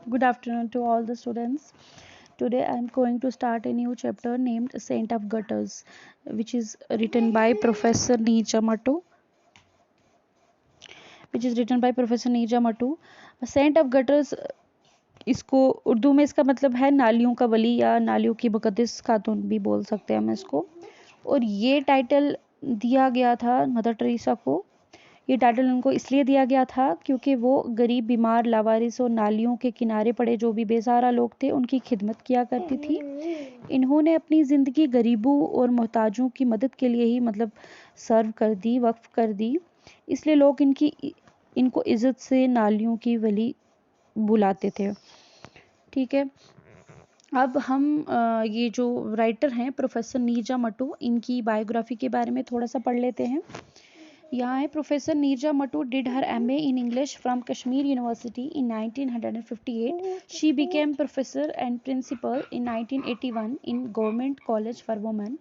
Good afternoon to all the students. Today I am going to start a new chapter named Saint of Gutters, which is written by Professor Neerja Mattu. Saint of Gutters, इसको उर्दू में इसका मतलब है नालियों का वली या नालियों की मुकद्दस खातून भी बोल सकते हैं हम इसको। और ये टाइटल दिया गया था मदर टेरेसा को। ये टाइटल उनको इसलिए दिया गया था क्योंकि वो गरीब, बीमार, लावारिस और नालियों के किनारे पड़े जो भी बेसहारा लोग थे उनकी खिदमत किया करती थी। इन्होंने अपनी ज़िंदगी गरीबों और मोहताजों की मदद के लिए ही सर्व कर दी, वक्फ कर दी। इसलिए लोग इनको इज़्ज़त से नालियों की वली बुलाते थे। ठीक है, अब हम ये जो राइटर हैं प्रोफेसर नीरजा मट्टू, इनकी बायोग्राफी के बारे में थोड़ा सा पढ़ लेते हैं। यहाँ है, professor Neerja Mattoo did her MA in English from Kashmir University in 1958. She became professor and principal in 1981 in Government College for Women,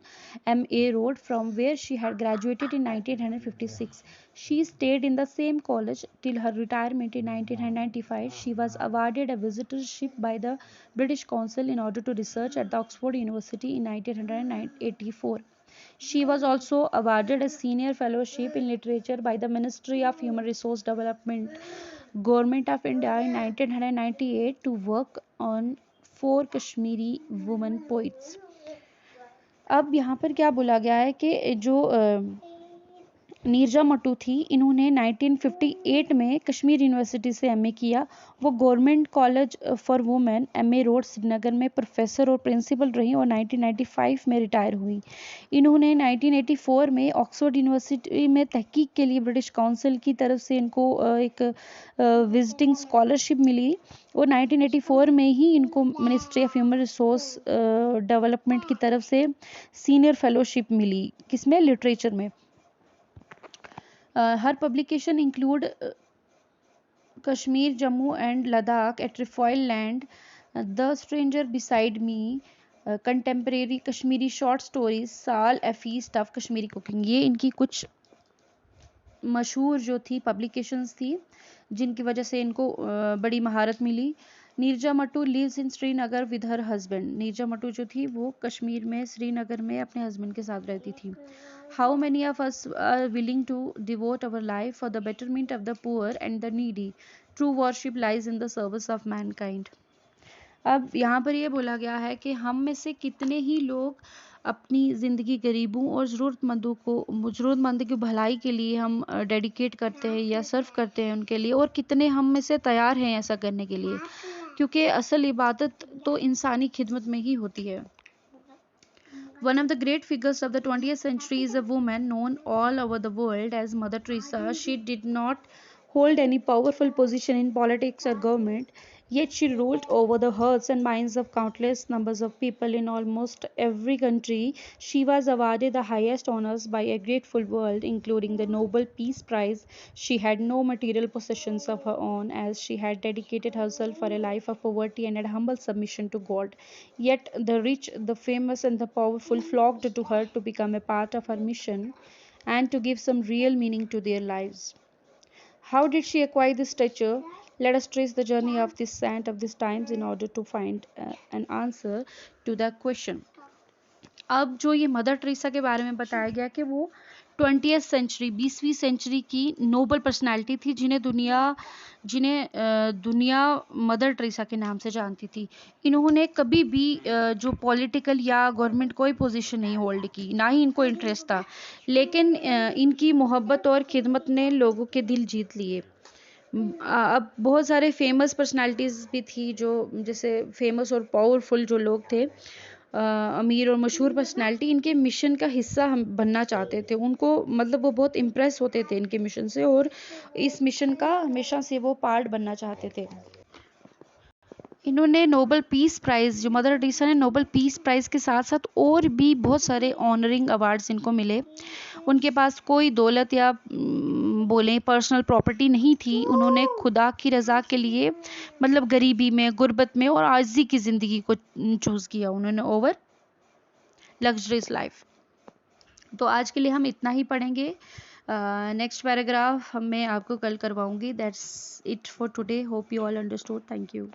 MA Road, from where she had graduated in 1956. She stayed in the same college till her retirement in 1995. She was awarded a visitorship by the British Council in order to research at the Oxford University in 1984. She was also awarded a senior fellowship in literature by the Ministry of Human Resource Development, Government of India in 1998 to work on 4 Kashmiri women poets. अब यहाँ पर क्या बोला गया है कि जो नीरजा मट्टू थी, इन्होंने 1958 में कश्मीर यूनिवर्सिटी से MA किया। वो government college for women MA road Srinagar में प्रोफेसर और प्रिंसिपल रही और 1995 में रिटायर हुई। इन्होंने 1984 में ऑक्सफोर्ड यूनिवर्सिटी में तहकीक के लिए ब्रिटिश काउंसिल की तरफ से इनको एक विजिटिंग स्कॉलरशिप मिली और 1984 में ही इनको ministry of human resource development की तरफ से सीनियर फेलोशिप मिली। किसमें? लिटरेचर में। Her publication include Kashmir, Jammu and Ladakh, A Trefoil Land, The Stranger Beside Me, Contemporary Kashmiri Short Stories, Saal, A Feast of Kashmiri Cooking। ये इनकी कुछ मशहूर जो थी पब्लिकेशंस थी जिनकी वजह से इनको बड़ी महारत मिली। Neerja Mattoo lives in Srinagar with her husband. Neerja Mattoo जो थी वो कश्मीर में श्रीनगर में अपने हस्बैंड के साथ रहती थी। How many of us are willing to devote our life for the betterment of the poor and the needy. True worship lies in the service of mankind. अब यहाँ पर ये बोला गया है कि हम में से कितने ही लोग अपनी ज़िंदगी गरीबों और ज़रूरतमंद की भलाई के लिए हम डेडिकेट करते हैं या सर्व करते हैं उनके लिए, और कितने हम में से तैयार हैं ऐसा करने के लिए, क्योंकि असल इबादत तो इंसानी खिदमत में ही होती है। One of the great figures of the 20th century is a woman known all over the world as Mother Teresa. She did not hold any powerful position in politics or government, yet she ruled over the hearts and minds of countless numbers of people in almost every country. She was awarded the highest honors by a grateful world, including the Nobel Peace Prize. She had no material possessions of her own, as she had dedicated herself for a life of poverty and a humble submission to God. Yet the rich, the famous, and the powerful flocked to her to become a part of her mission and to give some real meaning to their lives. How did she acquire this stature? Let us trace the journey of this saint of these times in order to find an answer to the question. अब जो ये mother Teresa के बारे में बताया गया कि वो 20th सेंचुरी 20वीं सेंचुरी की नोबल पर्सनालिटी थी जिन्हें दुनिया मदर टेरेसा के नाम से जानती थी। इन्होंने कभी भी जो पॉलिटिकल या गवर्नमेंट कोई पोजीशन नहीं होल्ड की, ना ही इनको इंटरेस्ट था, लेकिन इनकी मोहब्बत और खिदमत ने लोगों के दिल जीत लिए। अब बहुत सारे फेमस पर्सनालिटीज़ भी थी जो जैसे फेमस और पावरफुल जो लोग थे, अमीर और मशहूर पर्सनालिटी, इनके मिशन का हिस्सा हम बनना चाहते थे। उनको मतलब वो बहुत इम्प्रेस होते थे इनके मिशन से और इस मिशन का हमेशा से वो पार्ट बनना चाहते थे। इन्होंने नोबल पीस प्राइज़, जो मदर टेरेसा ने नोबल पीस प्राइज़ के साथ साथ और भी बहुत सारे ऑनरिंग अवार्ड्स इनको मिले। उनके पास कोई दौलत या बोलें पर्सनल प्रॉपर्टी नहीं थी। उन्होंने खुदा की रज़ा के लिए मतलब गरीबी में, गुर्बत में और आजिज़ी की ज़िंदगी को चूज़ किया उन्होंने ओवर लग्जरियस लाइफ। तो आज के लिए हम इतना ही पढ़ेंगे। नेक्स्ट पैराग्राफ मैं आपको कल करवाऊंगी। That's it for today. Hope you all understood. Thank you.